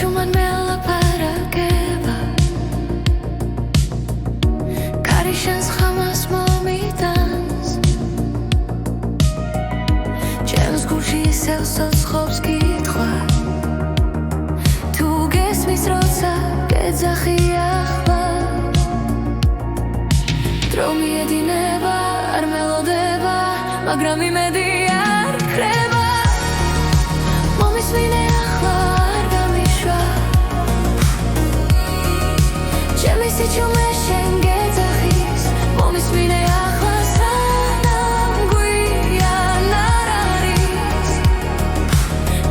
Გამაჩუმან მელაპარაკება კარიშანს ხამას მომიტანს ჩემს გულში ისევ სოცხობს კითხვა თუ გესმის როცა გეძახი ახლა დრო მიედინება არ მელოდება მაგრამ იმედი არ ხრება მომისმინე ახლა არ გამიშვა ჩემი სიჩუმე შენ გეძახის მომისმინე ახლა სანამ გვიან არ არის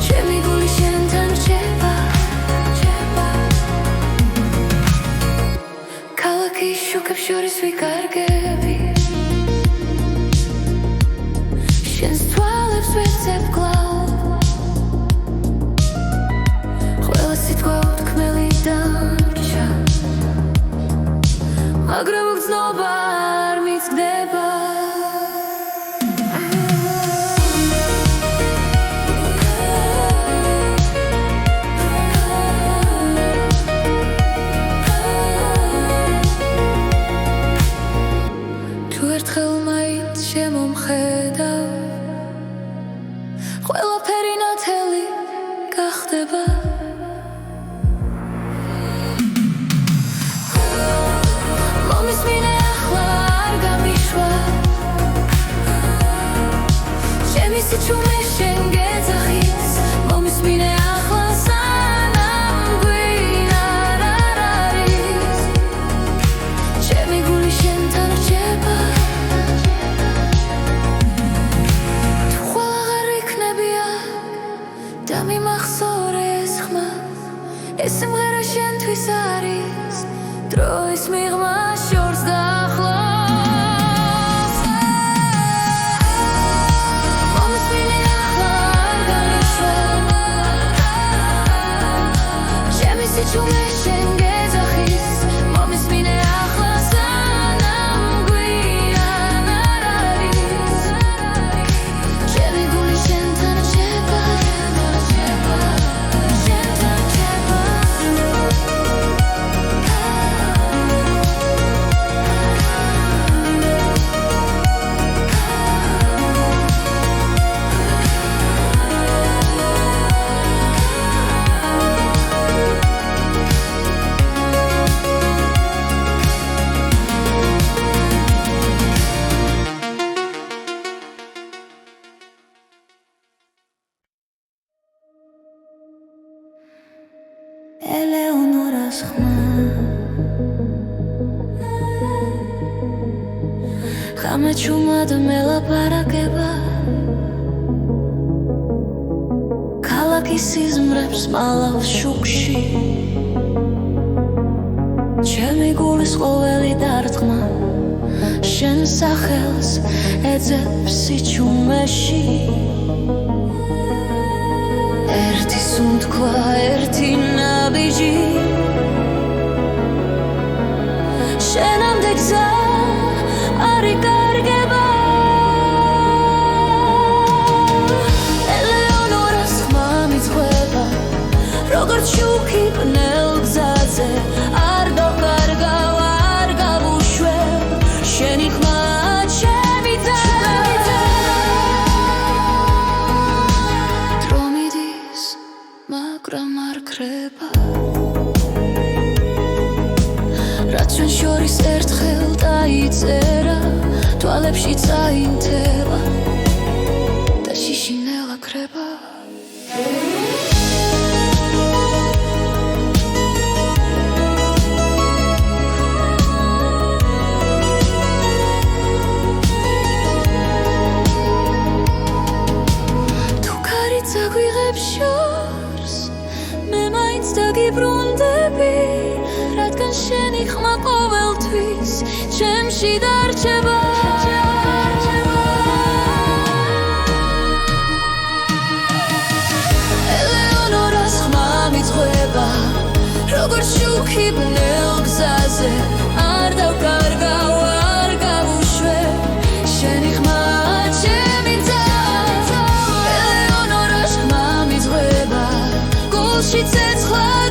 ჩემი გული შენთან რჩება ქალაქის შუქებს შორის ვიკარგები შენს თვალებს ვეცებ კლავ ყველა სიტყვა უთქმელი დამრჩა მაგრამ უგრძნობა არ მიცგდება თუ ერთხელ მაინც შემომხედავ ყველაფერი ნათელი გახდება მომისმინე ახლა არ გამიშვა ჩემი სიჩუმე შენ გეძახის მომისმინე ახლა სანამ გვიან არ არის ჩემი გული შენთან რჩება თუ ხვალ აღარ იქნებია და მიმახსოვრე ეს ხმა ეს სიმღერა შენთვის არის დროის მიღმა შორს დაახლოს მომისმინე ახლა არ გამიშვა ჩემი სიჩუმე შენ გეძახის მომისმინე ახლა სანამ გვიან არ არის ჩემი გული შენთან რჩება ელეონორას ხმა გამაჩუმად მელაპარაკება ქალაქის სიზმრებს მალავს შუქში ჩემი გულის ყოველი დარტყმა შენ სახელს ეძებს სიჩუმეში ერთი სუნთქვა ერთი ნაბიჯი შენამდე გზა არ იკარგება ელეონორას ხმა მიძღვება როგორც შუქი პნელ გზაზე არ გავკარგავ არ გავუშვებ შენი ხმა ჩემი და დრო მიდის მაგრამ არ ხრება რაც ჩვენ შორის ერთხელ დაიწერა თვალებში წაინთელა და შიშინელა ქრება თუ ქარი წაგვიღებს შორს მე მაინც დაგიბრუნდები რადგან შენი ხმა ყოველთვის ჩემში დარჩება ელეონორას ხმა მიძღვება როგორც შუქი ბნელ გზაზე არ დავკარგავ არ გავუშვებ შენი ხმა ჩემი და ელეონორას ხმა მიძღვება გულში ცეცხლად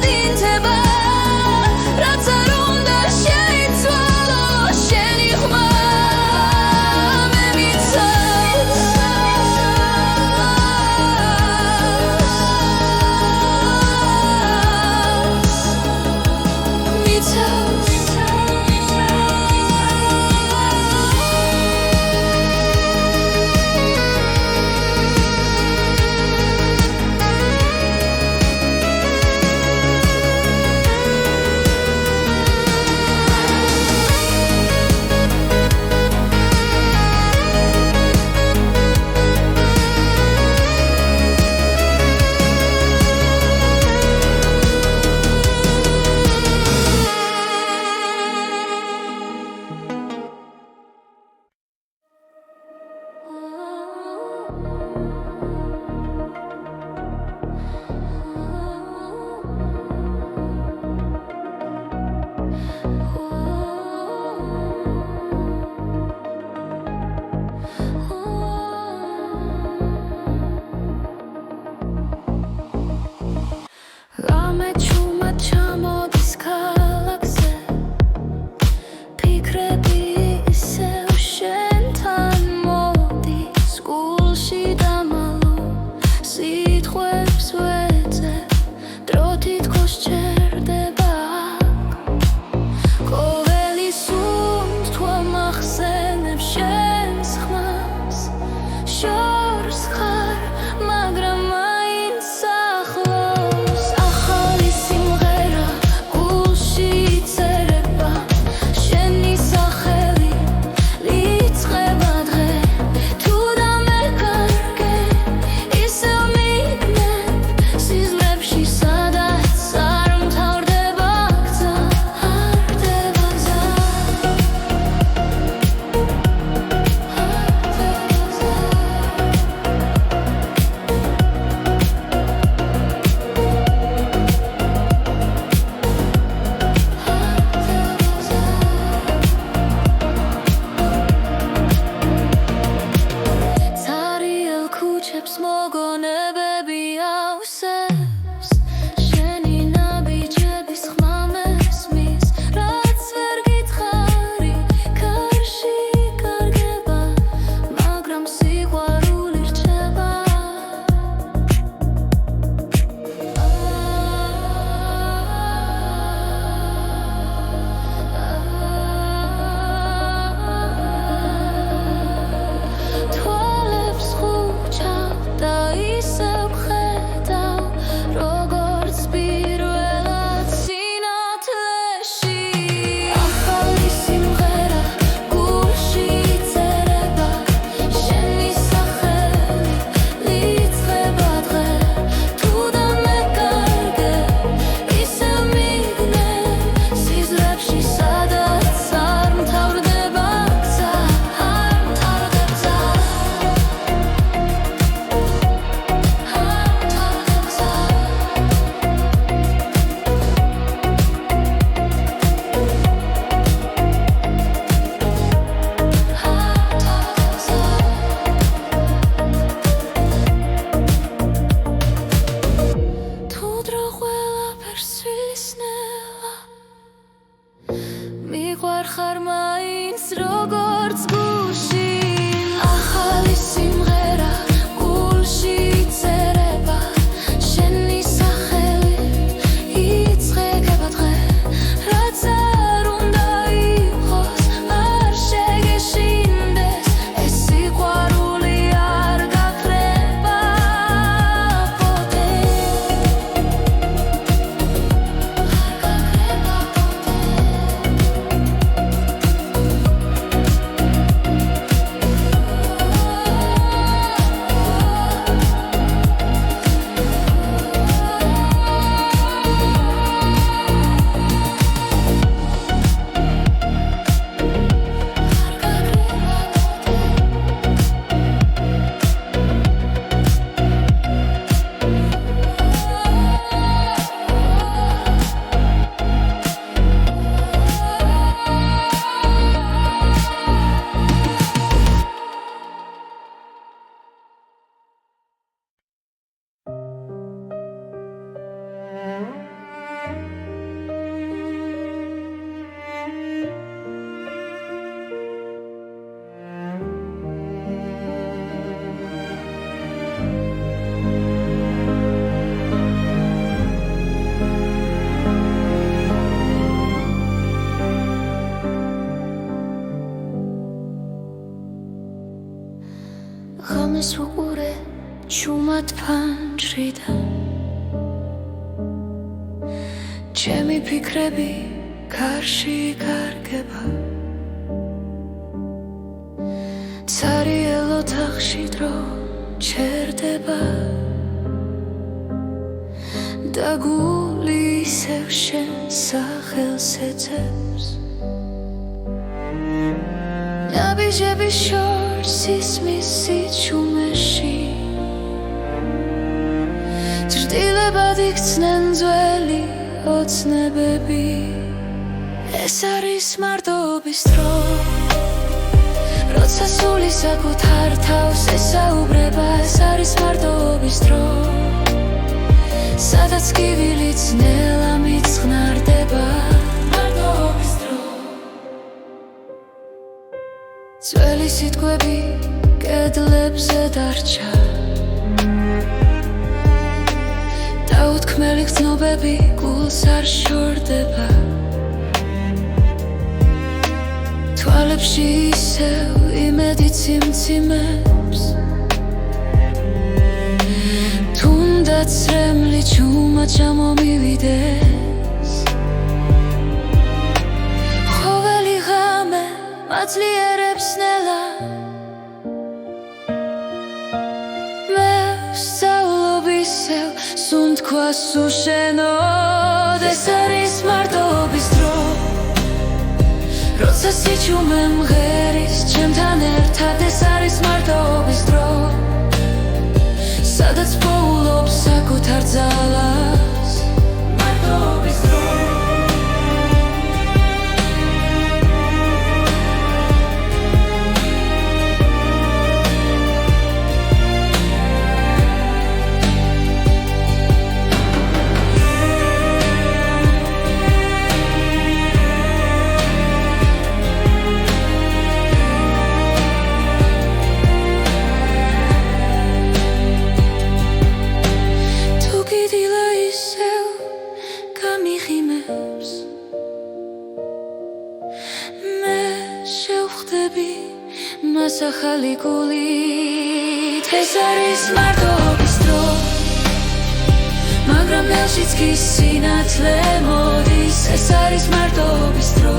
ღამეს უყურე ჩუმად ფანჯრიდან ჩემი ფიქრები გარში კარგება ცარიელ ოთახში დრო ჩერდება და გული ისევ შენ სახელს ეძებს ნაბიჯების შორს ისმის სიჩუმეში ჭრდილებად იქცნენ ძველი ოცნებები ეს არის მარტოობის დრო როცა სული საკუთარ თავს ესაუბრება ეს არის მარტოობის დრო სადაც კივილიც ნელა მიწყნარდება მარტოობის დრო ძველი სიტყვები კედლებზე დარჩა დაუთქმელი გრძნობები გულს არ შორდება თვალებში ისევ იმედი ციმციმებს თუნდაც რემლი ჩუმად ჩამომივიდეს ყოველი ღამე მაძლიერებს ნელა მე ვსწავლობ ისევ სუნთქვას უშენოდ ეს არის მარტოობის დრო როცა სიჩუმე მღერის ჩემთან ერთად ეს არის მარტოობის დრო სადაც პოულობს საკუთარ ძალას მარტოობის დრო მას ახალი გულით ეს არის მარტოობის დრო მაგრამ ნელშიც კი სინათლე მოდის ეს არის მარტოობის დრო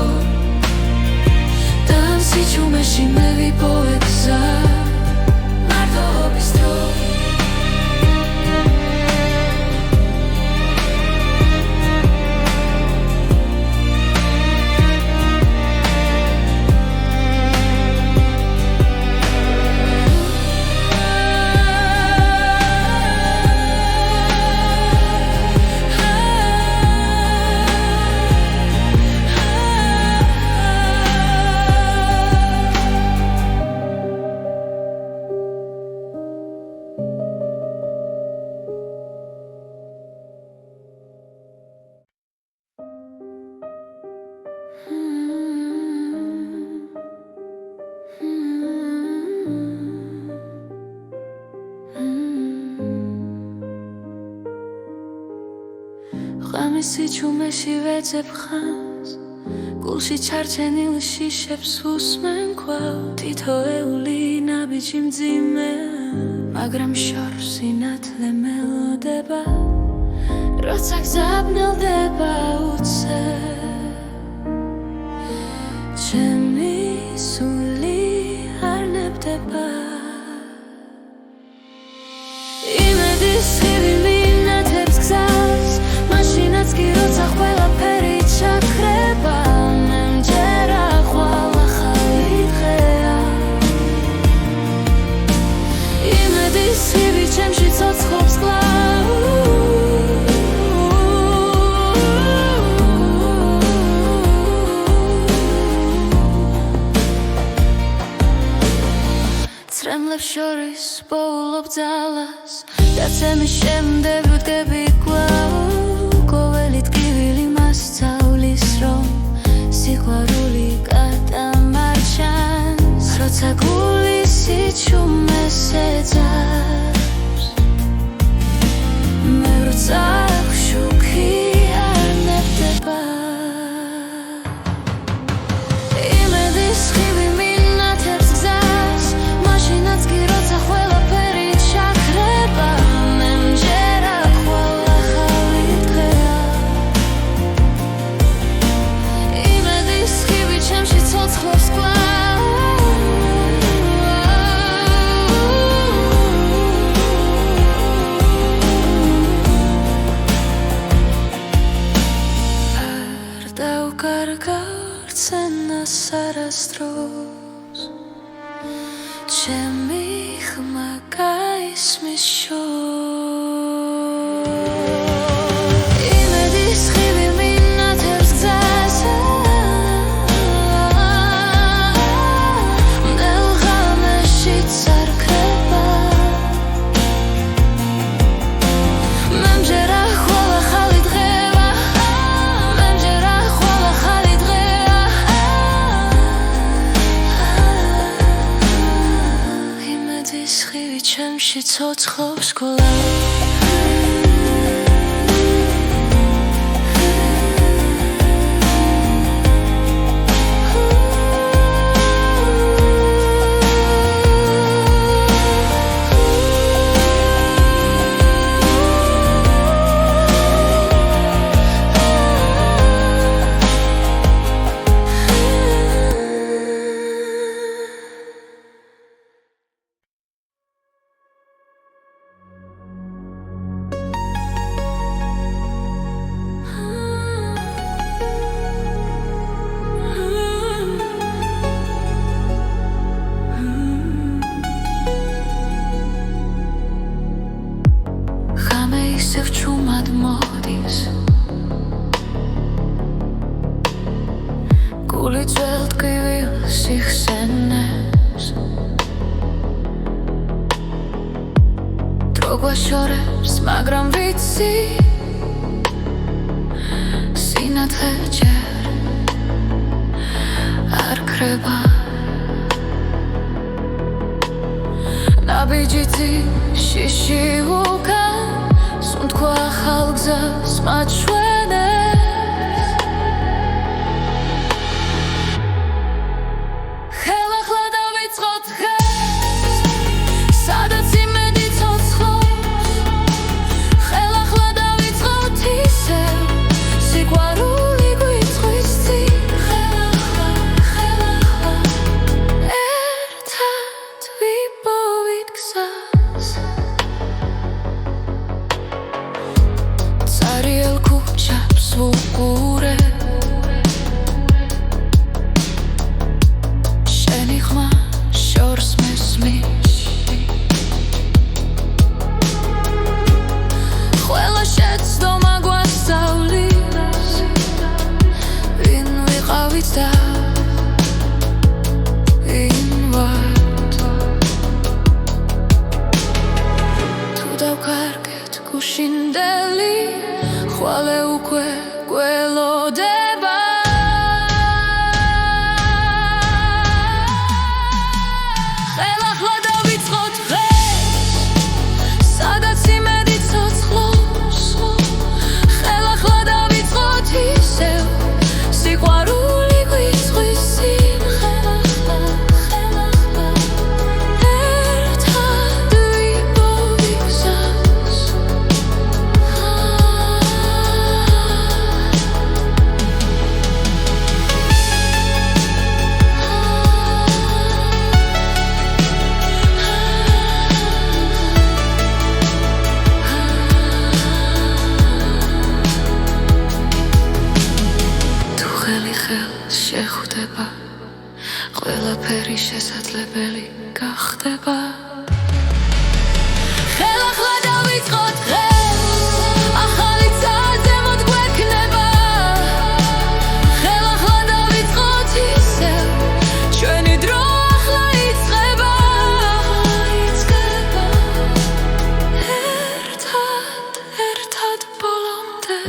და ამ სიჩუმეში მე ვიპოვე გზა მარტოობის დრო ღამის სიჩუმეში ვეძებ ხანს გულში ჩარჩენილ შიშებს უსმენ კვლავ თითოეული ნაბიჯი მძიმე მაგრამ შორს სინათლე მელოდება როცა გზაბნელდება უცებ ჩემი სული არ ნებდება იმედის ხივი მინათებს გზას მაშინაც კი როცა ყველაფერი ჩაქრება მე მჯერა ხვალ ახალი დღეა იმედის ხივი ჩემში ცოცხლობს კვლავ ცრემლებს შორის პოულობ ძალას და ცემის შემდეგ ვდგები კვლავ ყოველი ტკივილი მასწავლის რომ სიყვარული გადამარჩენს როცა გული სიჩუმეს ეძებს მე როცა შუქი არ ნებდება იმედის ხივი მინათებს გზას მაშინაც კი როცა ყველაფერი ჩაქრება მე მჯერა ხვალ ახალი დღეა იმედის ხივი ჩემში ცოცხლობს კვლავ არ დავკარგავ რცენას არასდროს ჩემი ხმა გაისმის შორს იმედის ხივი მინათებს გზას მდელ ღამეშიც არ ქრება მე მჯერა ცოცხლობს სკოლა ისევ ჩუმად მოდის გული ძველ ტკივილს იხსენებს დრო გვაშორებს მაგრამ ვიცი სინათლე ჯერ არ ქრება ნაბიჯითი შიში უკან სუნთქვა ახალ გზას მაჩვენებს ხელახლა დავიწყოთ დღეს სადაც იმედი ცოცხლობს ხელახლა დავიწყოთ ისევ სიყვარული გვიწვის წინ ხელახლა ერთად ვიპოვით გზას Ariel kuchap svukure Shenichma shors mesmish Khwela shets doma gwasavlis Vin viqavit da invat Tu davkarget gushindeli ხვალე უკვე გველოდება ხელახლა დავიწყოთ დღეს სადაც იმედი ცოცხლობს ხელახლა დავიწყოთ ისევ სიყვარული გვიწვის წინ ხელახლა ერთად ვიპოვით გზას შეხვდება ყველაფერი შესაძლებელი გახდება ხელახლა დავიწყოთ დღეს ახალი წაზემოთ გვექნება ხელახლა დავიწყოთ ისევ ჩვენი დრო ახლა იწყება ერთად ბოლომდე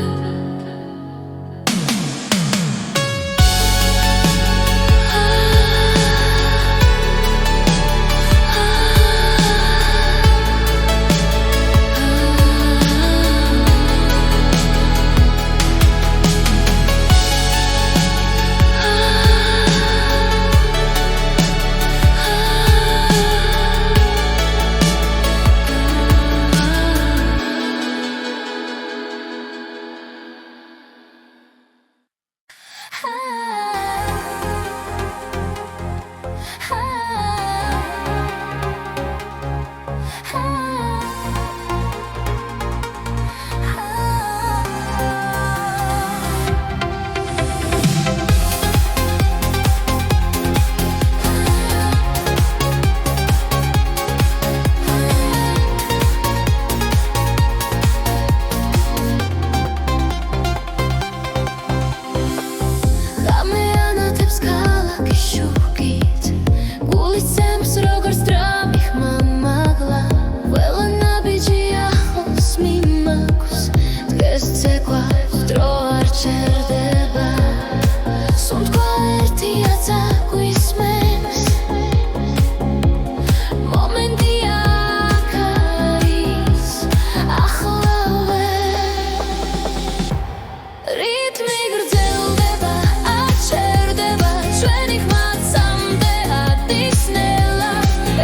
რიტმი გრძელდება, აჩერდება ჩვენი ხმაცამდე ადისნელა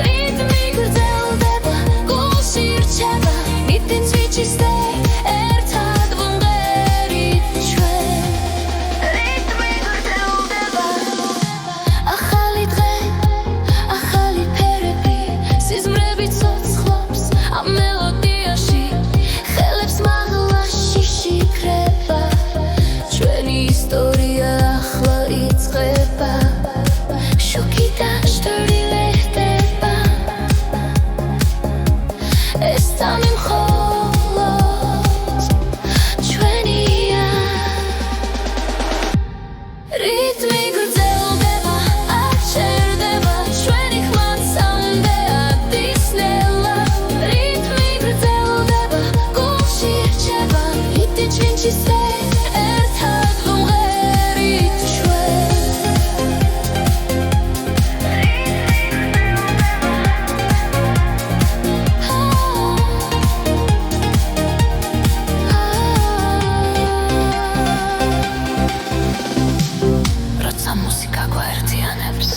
რიტმი გრძელდება, გულში რჩება მიტინს ვიჩისდე ერთად ვუმღერით ჩვენ რიტმი გრძელდება ახალი დღე, ახალი ფერები სიზმრები ცოცხლობს ამ მელოდიაში ხელებს მაღლაში შიქრება ჩვენი ისტორია ახლა იწყება შუქი დაშლილი ლეհდება ეს თამი მხოლოდ ჩვენია რიტმი გრძელდება, აჩერდება ჩვენი ხმაცამდე ადისნელა რიტმი გრძელდება, გულში რჩება მიტინს ვიჩისდე ერთად ვუმღერით ჩვენ როცა მუსიკა გვაერთიანებს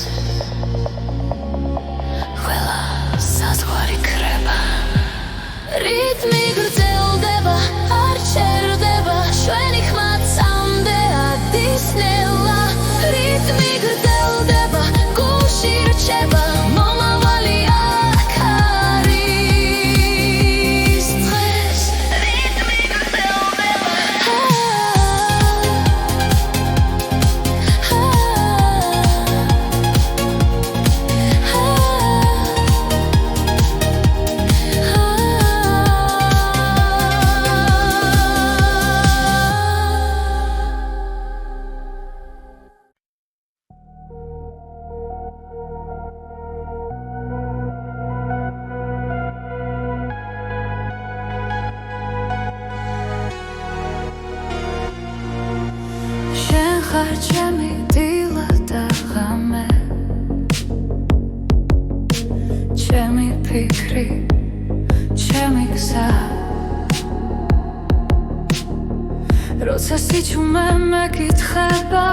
ყველა საზღვარი ქრება რიტმი გრძელდება, არ ჩერდება ჩვენი ხმაცამდე ადისნელა რიტმი გრძელდება, გულში რჩება მომავალი აქ არის დღეს რიტმი გრძელდება შენ ხარ ჩემი დილა და ღამე ჩემი ფიქრი, ჩემი გზა როცა სიჩუმე მეკითხება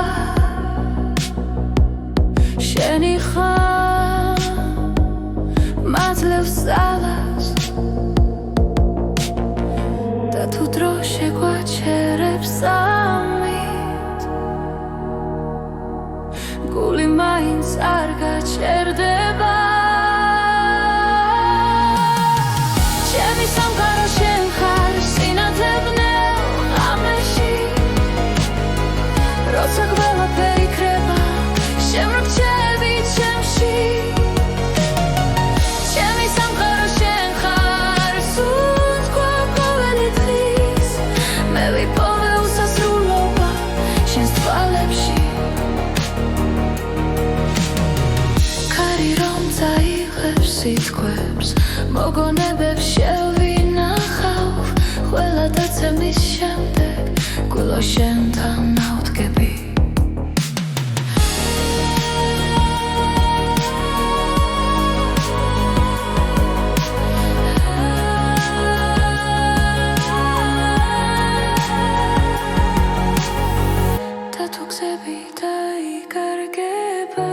შენი ხარ მაძლევს ძალას და თუ დრო შეგვაჩერებს ამით გული მაინც არ გაჩერდება ჩემი სამყარო შენ ხარ სინათლე ბნელ ღამეში როცა ყველაფერი იქრება შემრჩები ჩემში ჩემი სამყარო შენ ხარ სუნთქვა ყოველი დღის მე ვიპოვე უსასრულობა შენს თვალებში ქარი რომ წაიღებს სიტყვებს მოგონებებს შევინახავ ყველა დაცემის შემდეგ გულო შენთან ავდგები და თუ გზები დაიკარგება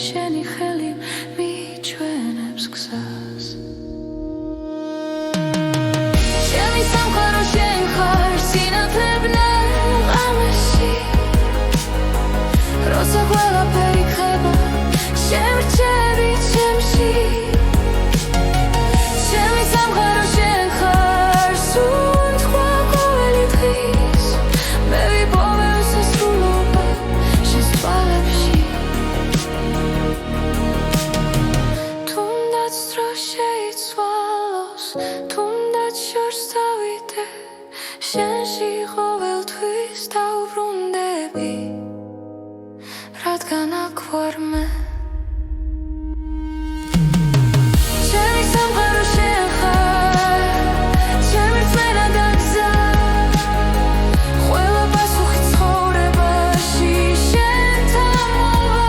შენი ხელი მიჩვენებს გზას ჩემი სამყარო შენ ხარ სინათლე ბნელ ღამეში როცა ყველაფერი იქრება შემრჩები ჩემში ჩემი სამყარო შენ ხარ სუნთქვა ყოველი დღის მე ვიპოვე უსასრულობა შენს თვალებში თუნდაც დრო შეიცვალოს თუნდაც შორს დავიდე შენში ყოველთვის დავბრუნდები რადგან აქ ვარ მე ჩემი სამყარო შენ ხარ ჩემი რწმენა და გზა ყველა პასუხი ცხოვრებაში შენთან მოვა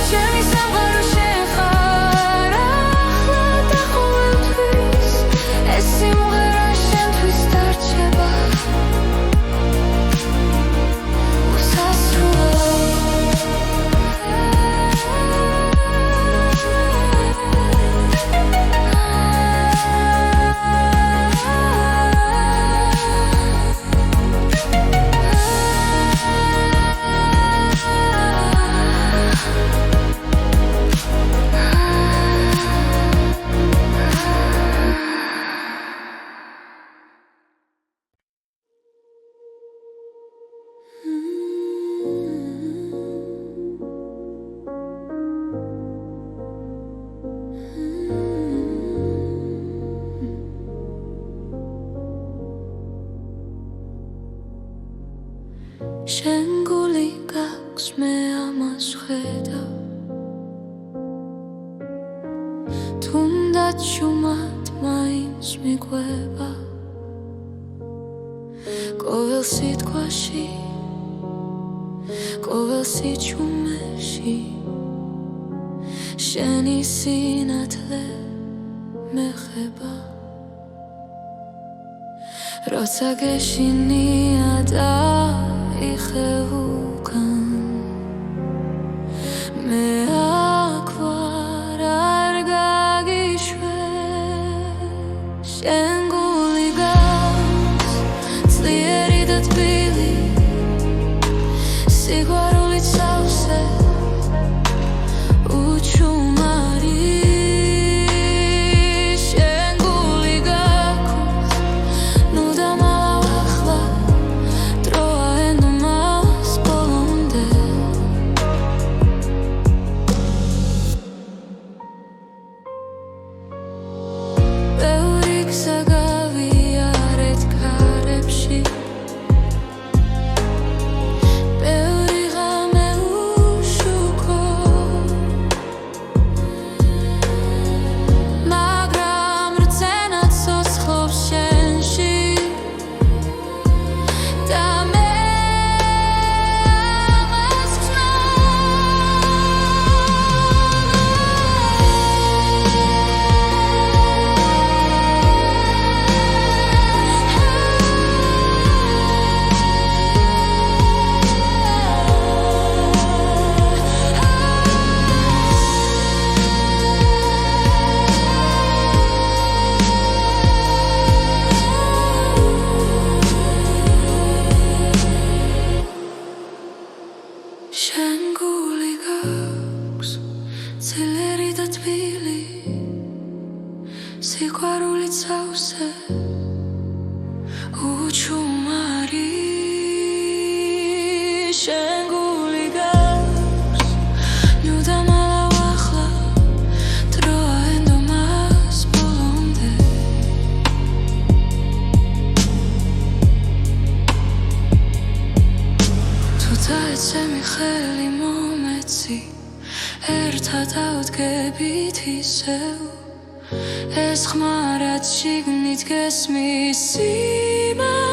ჩემი სამყარო შენ ხარ ახლა და ყოველთვის ეს სიმღერა შენ გული გაქვს მე ამას ხედავ თუნდაც შუმად მაინც მიყვება ყოველ სიტყვაში ყოველ სიჩუმეში შენი სინათლე მეხება როცა გეშინია და იხევუკან მე აქ ვარ არ გაგიშვე შენ გული გაქვს ძლიერი და თბილი სიყვარულით სავსე შენ გული გაქვს ძლიერი და თბილი სიყვარულით სავსე უჩუმარი შენ გული გაქვს ნუ დამალავ ახლა დროა ენდომას ბოლომდე თუ დაეცემი ხელი მომეცი ერთად ავდგებით ისევ ეს ხმა რაც შიგნით გესმის სიმართლეა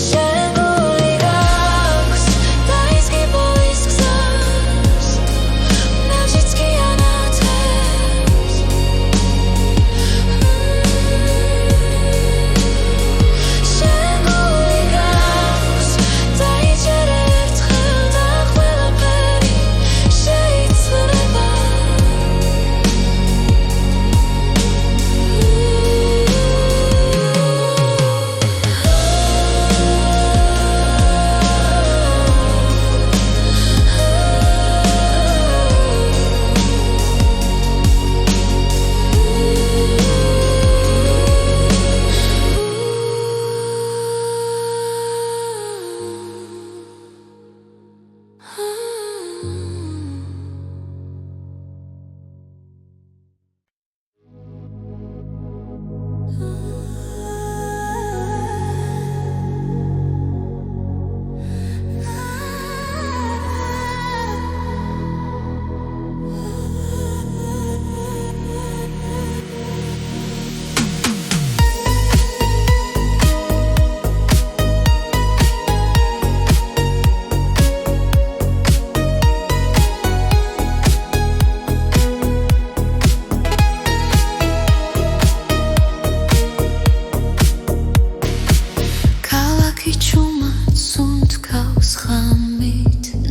შენ გული გაქვს დაიზგი ბოლის გზას ნავშიც კი ანათებს შენ გული გაქვს დაიჯერე ერთხელ და ყველაფერი შეიცვლება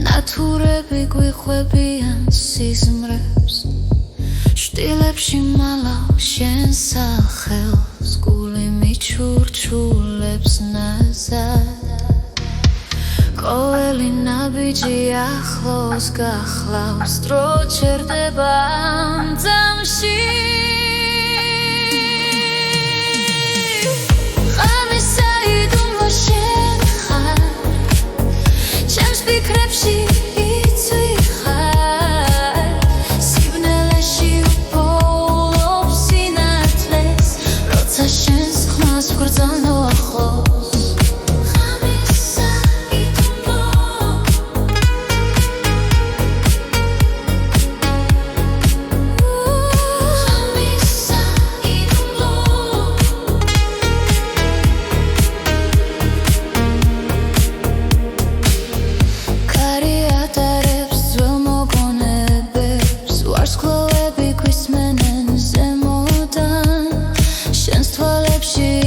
ნათურები გვიხვებიან სიზმრებს შტილებში მალავ შენ სახელს გული მიჩურჩულებს ნაზად ყოველი ნაბიჯი ახლოს გახლავს დრო ჩერდება ამ ძამში ფიქრებში იცვიხარ სიბნელეში უპოვლობ სინათლეს როცა შენს ხმას ვგრძნო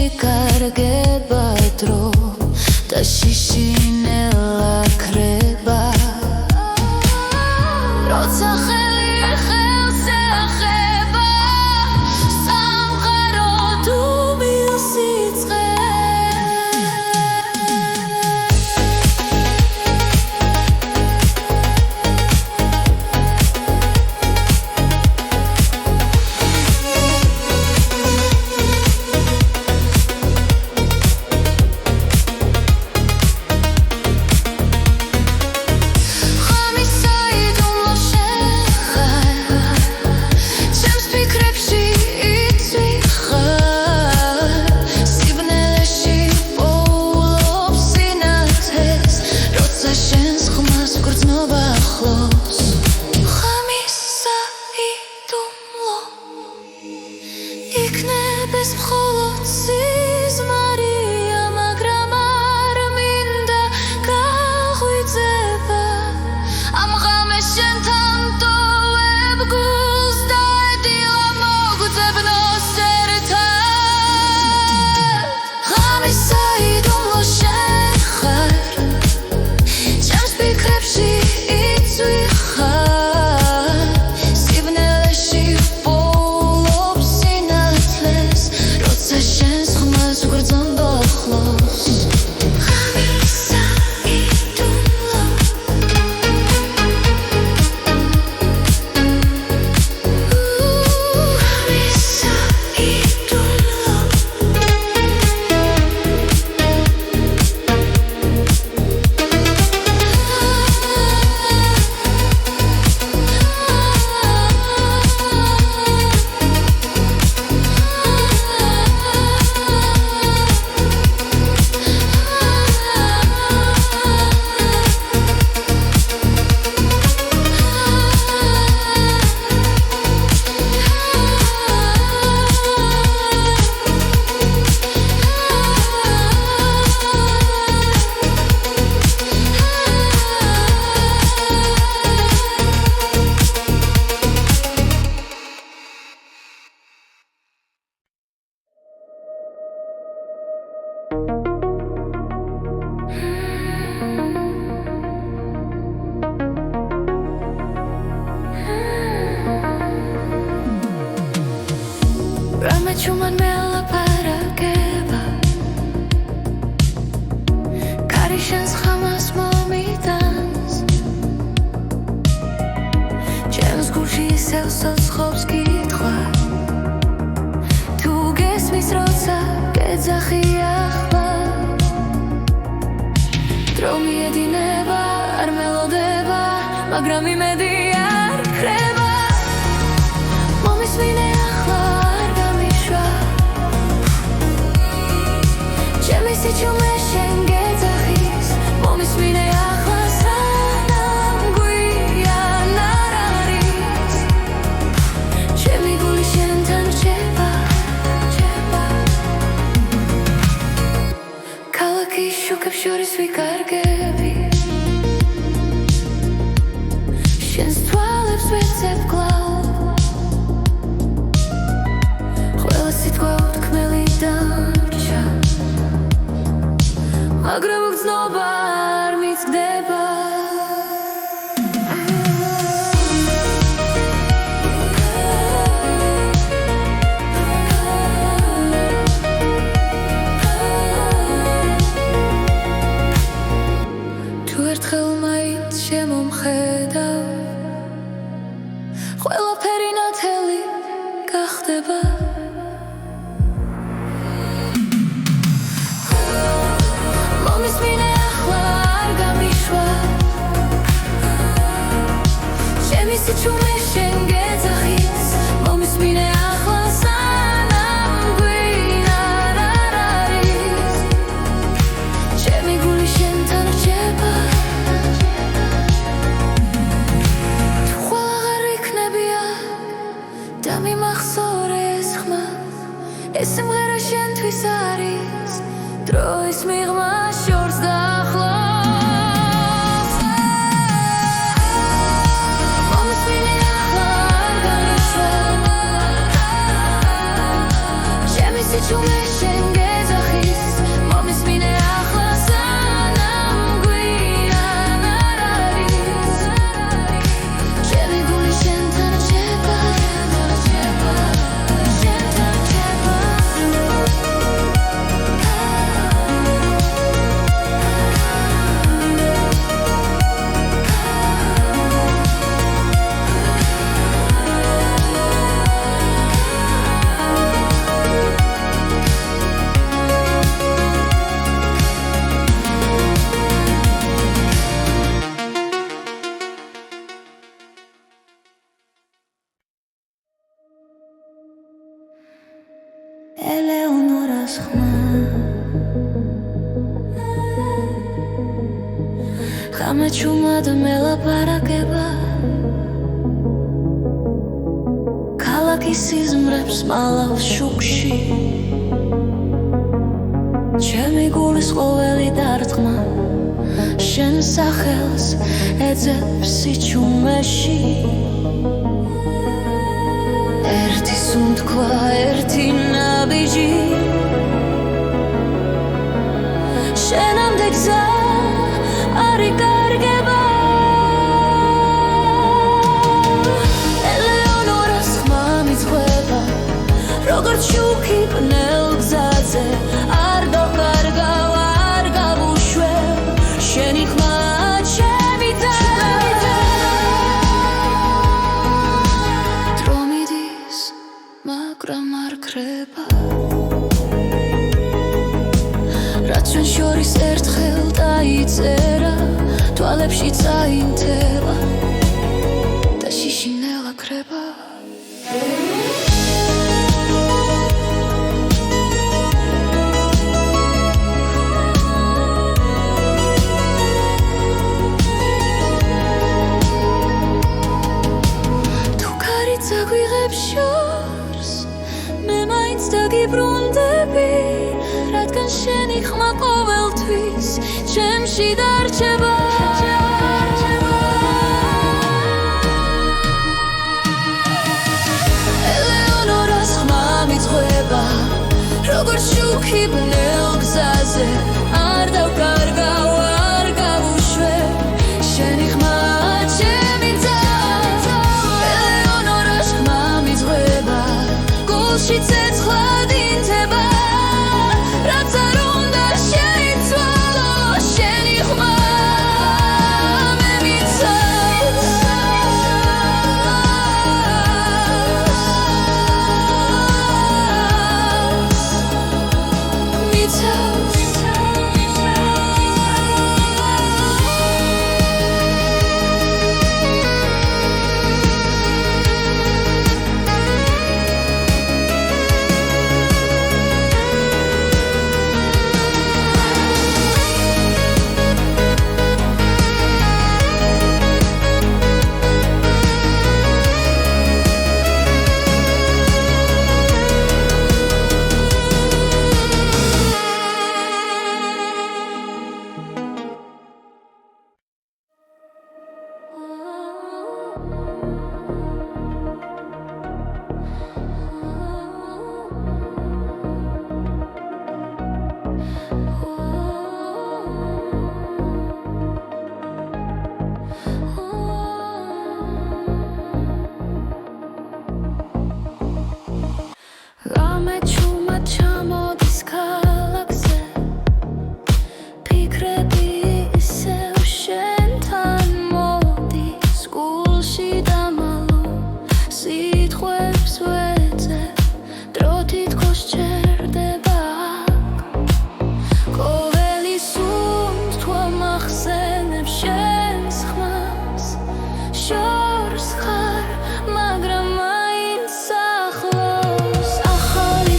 ვიკარგება დრო და შიშინელა ქრება როცა ხელი ხელს ეხება სამყარო თუ მილსიცხე იქნებს მხოლოდ სიზმარია, მაგრამ არ მინდა გაღვიძება ამ ღამეს შენთან ტოვებ გულს და დილა მოგძებნოს ერთად ღამის საიდუმლო შენ ხარ ჩემს ფიქრებში იცვი ხარ სიბნელეში Ramechuman melaparakeeba Karishans khamas momitans Chems gulshi sevsos khobs kitkhva Tu gesmis rotsa gedzaxi akhva Dro miedineba ar melodeba Magram imedi ar kreba Momismine Sichume shengezachis momismine achlasam guyan araris Chemi guli shentan cheba Kalaki shukeb shoris vikargebi Shen stvalebs vetseb glav Khvela sitqva utkmeli darcha მაგრამ გრძნობა არ მიცდება თუ ერთხელ მაინც შემომხედავ ყველაფერი ნათელი გახდება Sichume shengezachis momismine achlasam guyan araris Chemi guli shentan rcheba Tu khvala gar iknebia da mimahzor es khma Es simghera shentvis aris Drois mighma shorz dakhla Sichume shengez ელოს ხმა ხამეჩუმად მელაპარაკება ქალაქის სიზმრებს მალავს შუქში ჩემი გულის ყოველი დარტყმა შენ სახელს ეძებს სიჩუმეში ერთი სუნთქვა ერთი ნაბიჯი შენამდე გზა არ იკარგება ელეონორას ხმა მიძღვება როგორც შუქი პნელ გზაზე არ დავკარგავ არ გავუშვებ შენი ხმა ჩემი და დრო მიდის მაგრამ არ ქრება რაც ჩვენ შორის ერთხელ დაიწერა თვალებში წაინთება და შიშინელა ქრება თუ კარიც აგვიღებს შორს მე მაინც დაგიბრუნდები რადგან შენი ხმა ყოველთვის ჩემში დარჩება ელეონორას ხმა მიძღვება როგორც შუქი ბნელ გზაზე არ დავკარგავ არ გავუშვებ შენი ხმა ჩემი და ელეონორას ხმა მიძღვება გულში ცეცხლად ინთება რაც არ უნდა შეიცვალო შენი ხმა მე მიცავს შორს ხარ მაგრამ მაინც ახლოს ახალი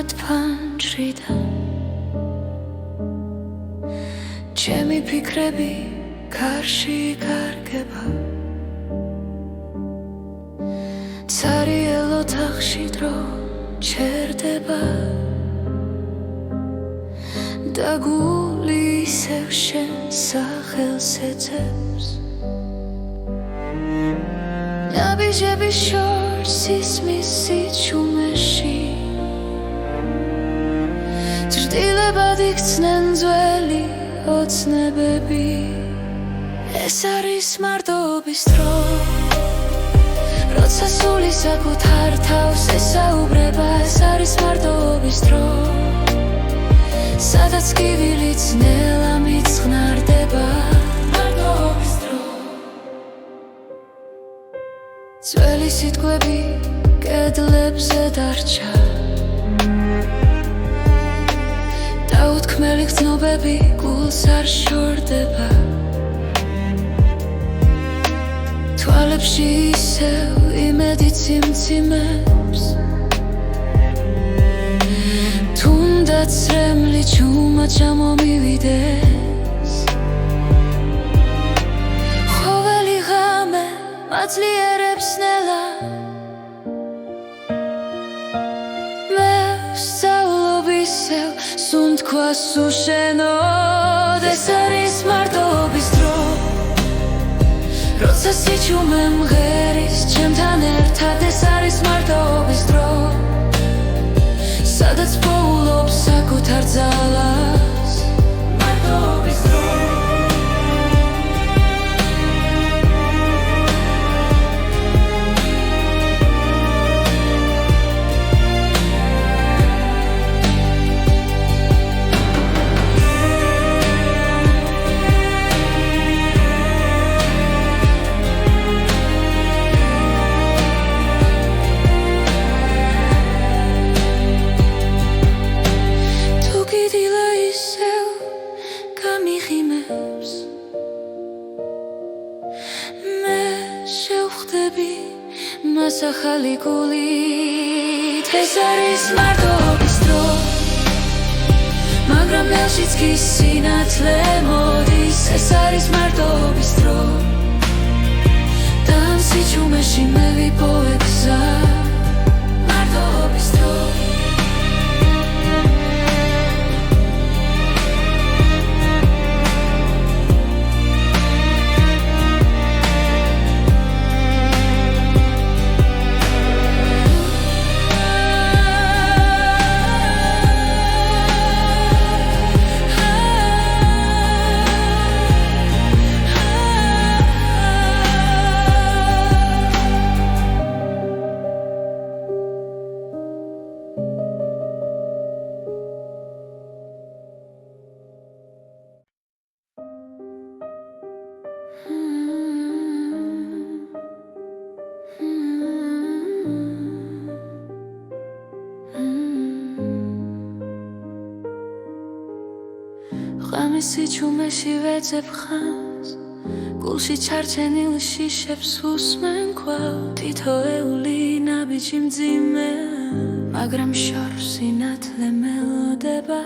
ზუსტად ფანჯრიდან ჩემი ფიქრები გარში კარგება ცარიელ ოთახში დრო ჩერდება და გული ისევ შენ სახელს ეძებს ნაბიჯების შორს ისმის სიჩუმეში ჭრდილებად იქცნენ ძველი ოცნებები ეს არის მარტოობის დრო როცა სული საკუთარ თავს ესაუბრება ეს არის მარტოობის დრო სადაც კივილიც ნელა მიწღნარდება მარტოობის დრო ძველი სიტყვები კედლებზე დარჩა დაუთქმელი გრძნობები გულს არ შორდება თვალებში ისევ იმედი ციმციმებს თუნდაც რემლი ჩუმად ჩამომივიდეს ხოველი ღამე მაძლიერებს ნელა მე ვსწავლობ ისევ სუნთქვას უშენოდ ეს არის მარტოობის დრო როცა სიჩუმე მღერის ჩემთან ერთად ეს არის მარტოობის დრო სადაც პოულობს საკუთარ ძალას მარტოობის დრო მას ახალი გულით ეს არის მარტოობის დრო მაგრამ ნელშიც კი სინათლე მოდის ეს არის მარტოობის დრო და ამ სიჩუმეში მე ვიპოვე გზა მარტოობის დრო ღამის სიჩუმეში ვეძებ ხანს გულში ჩარჩენილ შიშებს უსმენ კვლავ თითოეული ნაბიჯი მძიმე მაგრამ შორს სინათლე მელოდება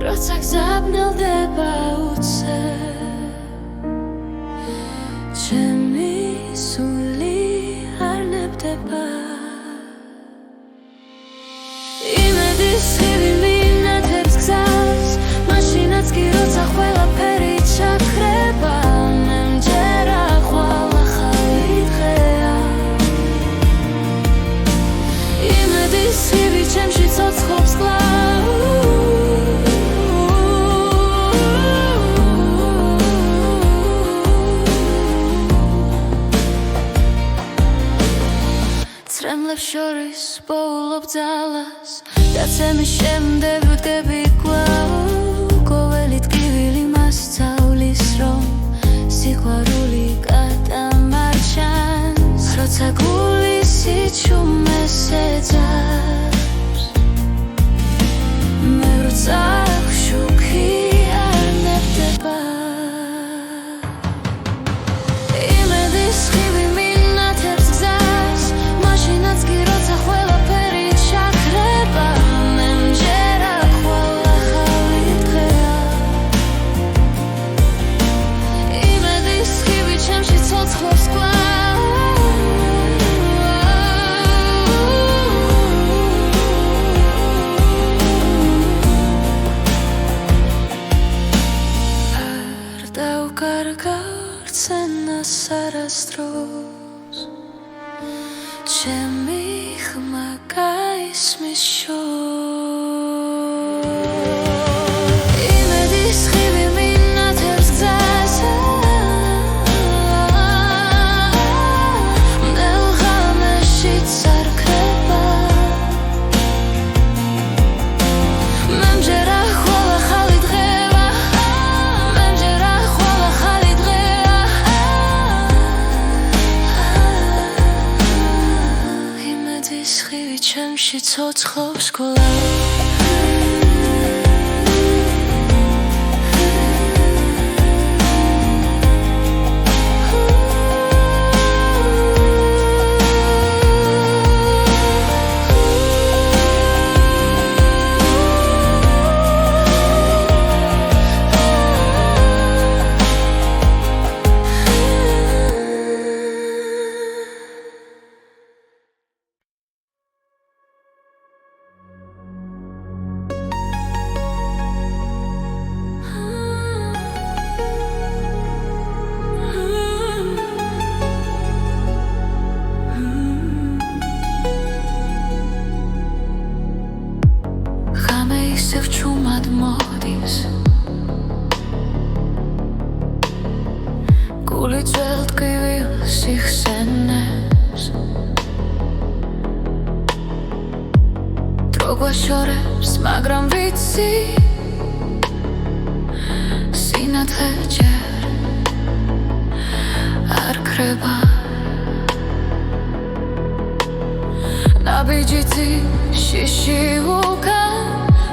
როცა გზაბნელდება უცებ ჩემი სული არ ნებდება იმედის ხივი მინათებს გზას მაშინაც კი როცა ყველაფერი ჩაქრება მე მჯერა ხვალ ახალი დღეა იმედის ხივი ჩემში ცოცხლობს კვლავ ცრემლებს შორის პოულობ ძალას და ცემის შემდეგ ვდგები კვლავ ყოველი ტკივილი მასწავლის რომ სიყვარული გადამარჩენს როცა გული სიჩუმეს ეძებს მე როცა შუქი არ ნებდება იმედის ხივი მინათებს გზას მაშინაც კი როცა ყველაფერი ჩაქრება გავკარგარც ენას არასდროს ჩემი ხმა გაისმის იმედის ხივი მინათებს გზაზე მელღამეშიც არ ქრება მემჯერა ხვალა ხალი დღევა მემჯერა ხვალა ხალი დღევა იმედის ხივი ჩემში ცოცხლობს გოლა ისევ ჩუმად მოდის გული ძველ ტკივილს იხსენებს დრო გვაშორებს მაგრამ ვიცი სინათლე ჯერ არ ქრება ნაბიჯითი შიში უკან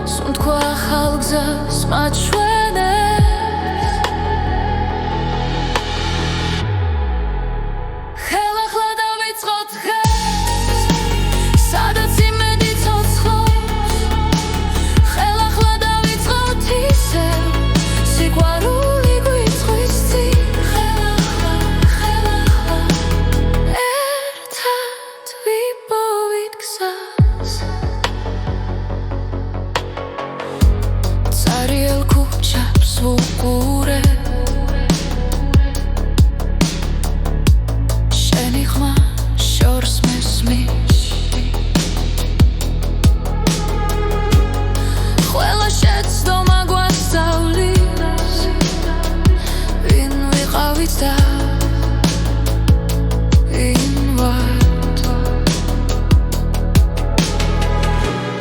სუნთქვა ახალ გზას მაჩვენებს ხელახლა დავიწყოთ დღეს სადაც იმედი ცოცხლობს ხელახლა დავიწყოთ ისევ სიყვარული გვიწვის წინ ხელახლა ერთად ვიპოვით გზას Ariel kuchap svukure Sheni khma shors mesmish Khwela shets doma gwasavlis Vin viqavit da invat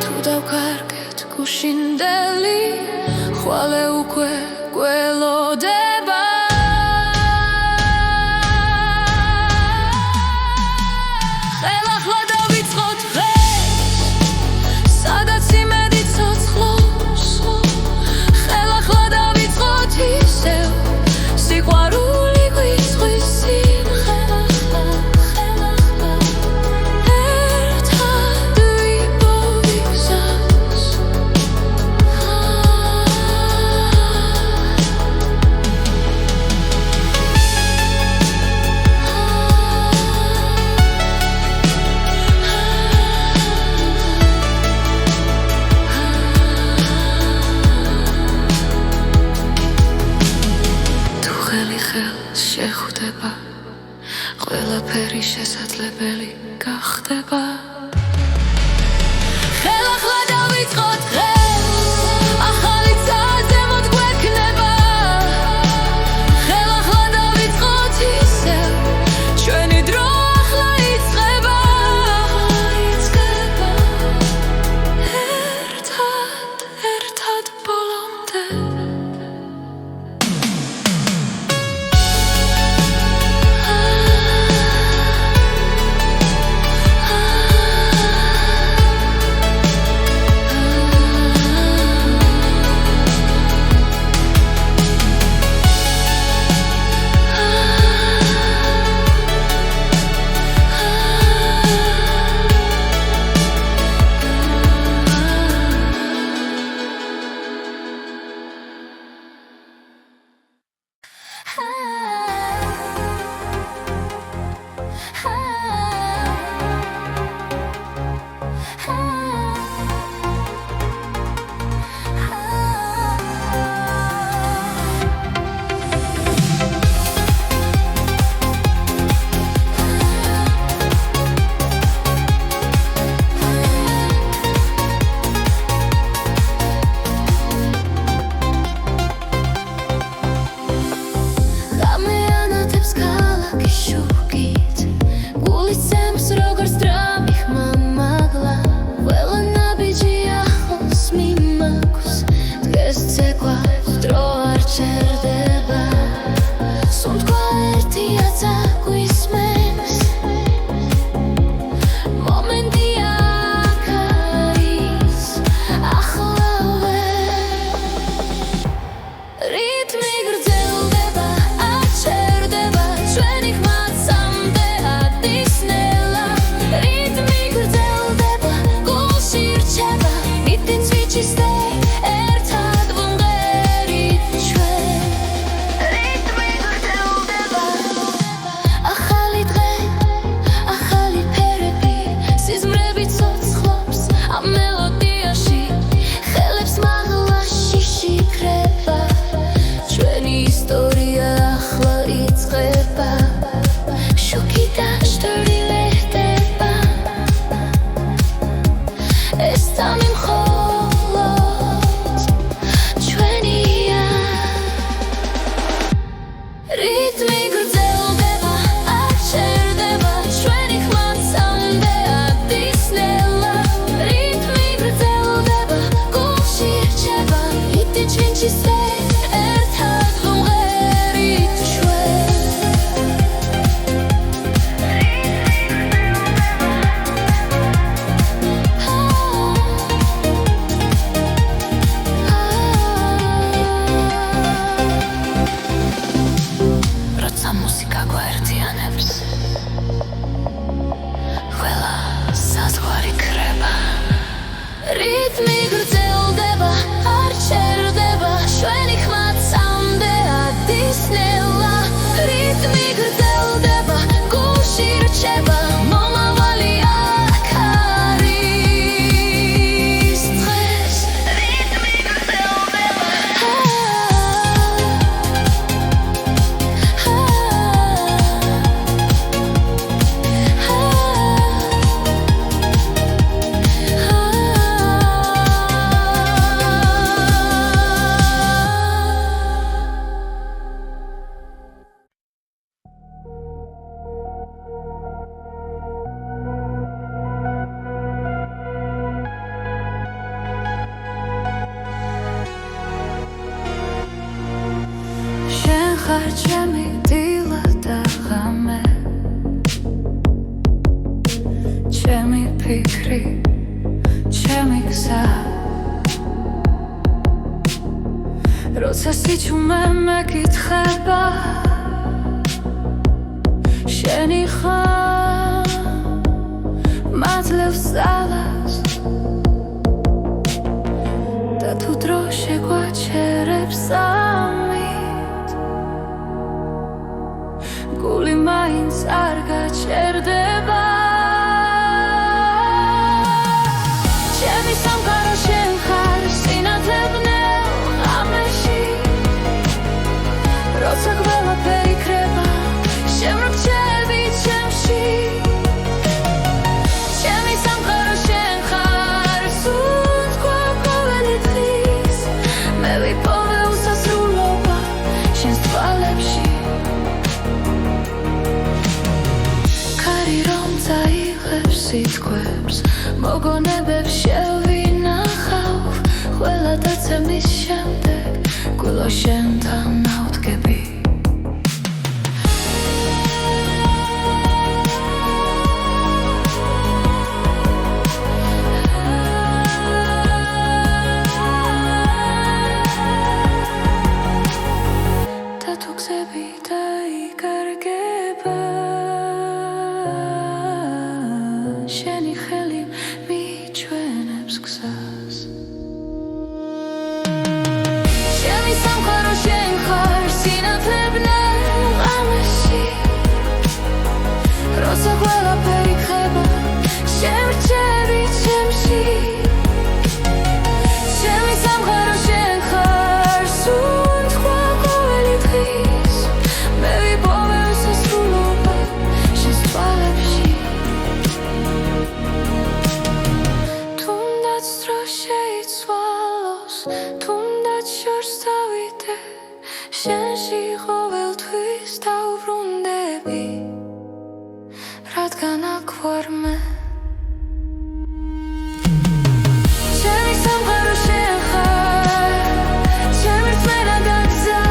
Tu davkarget gushindeli ხვალე უკვე გველოდება ხელახლა დავიწყოთ დღეს სადაც იმედი ცოცხლობს ხელახლა დავიწყოთ ისევ სიყვარული გვიწვის წინ ხელახლა ერთად ვიპოვით გზას შეხვდება ყველაფერი შესაძლებელი გახდება ხელახლა დავიწყოთ დღეს ახალი გზა ზემოთ გვექნება ხელახლა დავიწყოთ ისევ ჩვენი დრო ახლა იწყება ერთად ბოლომდე ჩერდება სუნთქვა ერთია წაგვისმენს მომენტია კაის ახლავე რიტმი გრძელდება აჩერდება ჩვენი ხმაცამდე ადისნელა რიტმი გრძელდება გულში რჩება მიტინს ვიჩისდე ჩემი დილა და ღამე ჩემი ფიქრი ჩემი გზა როცა სიჩუმე მეკითხება შენი ხარ მადლებს ძალას და თუ დრო შეგვაჩერებს გული მაინც არ გაჩერდება ჩემი სამყარო შენ ხარ სინათლე ბნელ ღამეში როცა ყველაფერი იქრება შემრჩები ჩემში ჩემი სამყარო შენ ხარ სუნთქვა ყოველი დღის მე ვიპოვე უსასრულობა შენს თვალებში სიტყვებს მოგონებებს შევინახავ ყველა დაცემის შემდეგ გულო შენთან ავდგები და თუ გზები დაიკარგება შენი ხელი მიჩვენებს გზას ჩემი სამყარო შენ ხარ სინათლე ბნელ ღამეში როცა ყველაფერი იქნება შემრჩები ჩემში ჩემი სამყარო შენ ხარ სუნთქვა ყოველი დღის მე ვიპოვე უსასრულობა შენს თვალებში თუნდაც შორს დავიდე შენში ყოველთვის დავბრუნდები რადგან აქ ვარ მე ჩემი სამყარო შენ ხარ ჩემი რწმენა და გზა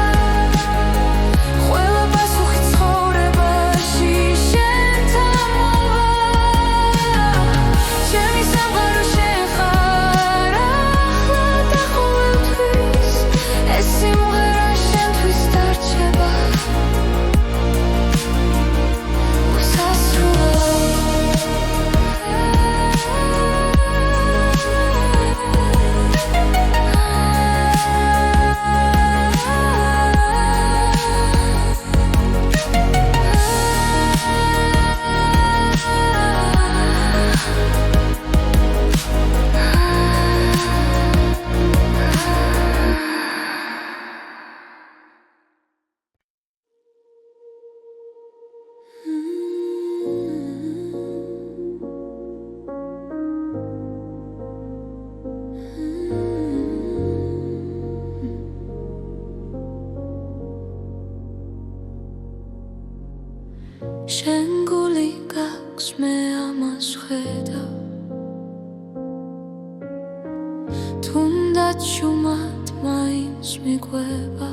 შენ გული გაქვს მე ამას ხედავ თუნდაც შუმად მაინც მიყვება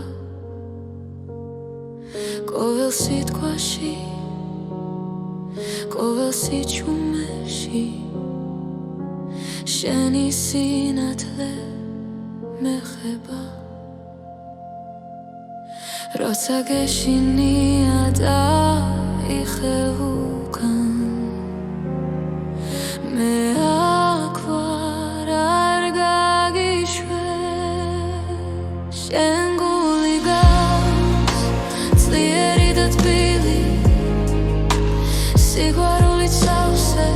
ყოველ სიტყვაში ყოველ სიჩუმეში შენი სინათლე მეხება როცა გეშინია და იხევუკან მე აქ ვარ არ გაგიშვე შენ გული გაქვს ძლიერი და თბილი სიყვარულით სავსე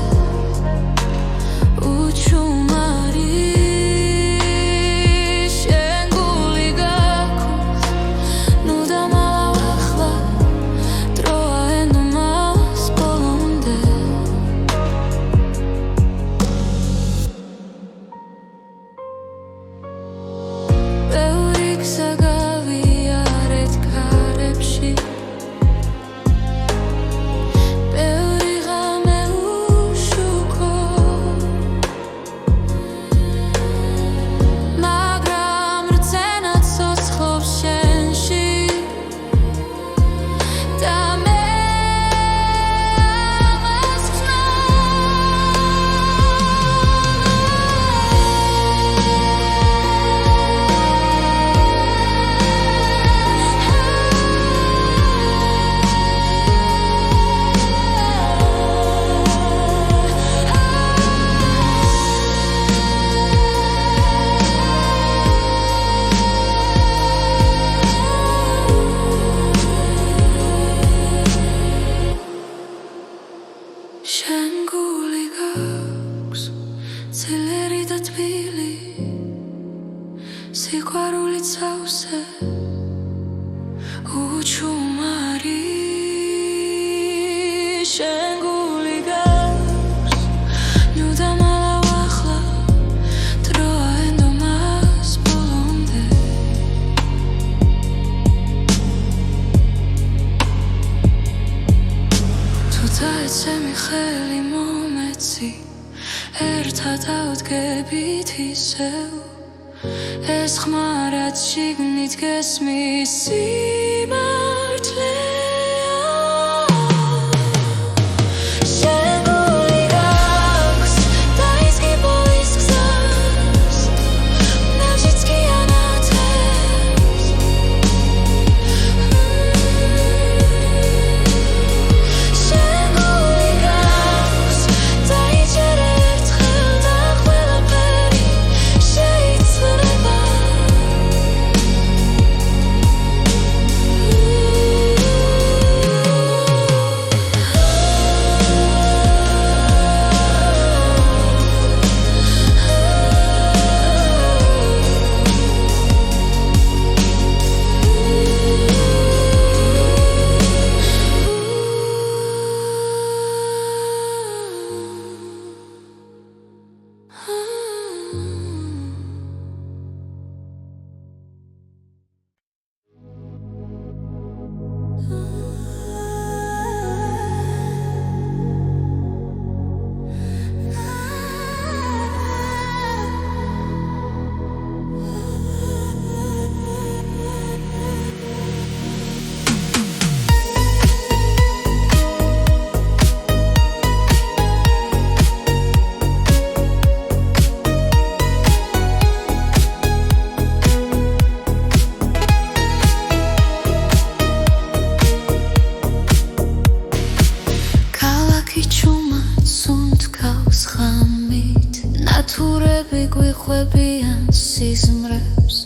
შენ გული გაქვს ძლიერი და თბილი სიყვარულით სავსე უჩუმარი შენ გული გაქვს ნუ დამალავ ახლა დროა ენდომას ბოლომდე თუ დაეცემი ხელი მომეცი ერთად ავდგებით ისევ ეს ხმარად შიგნით გესმის სიმართლეა შენ გული გაქვს დაიზგი ბოლის გზას ნაჟიც კი ანათებს შენ გული გაქვს დაიჯერ ერთხელ და ყველაფერი შეიცვლება ნათურები გვიხვებიან სიზმრებს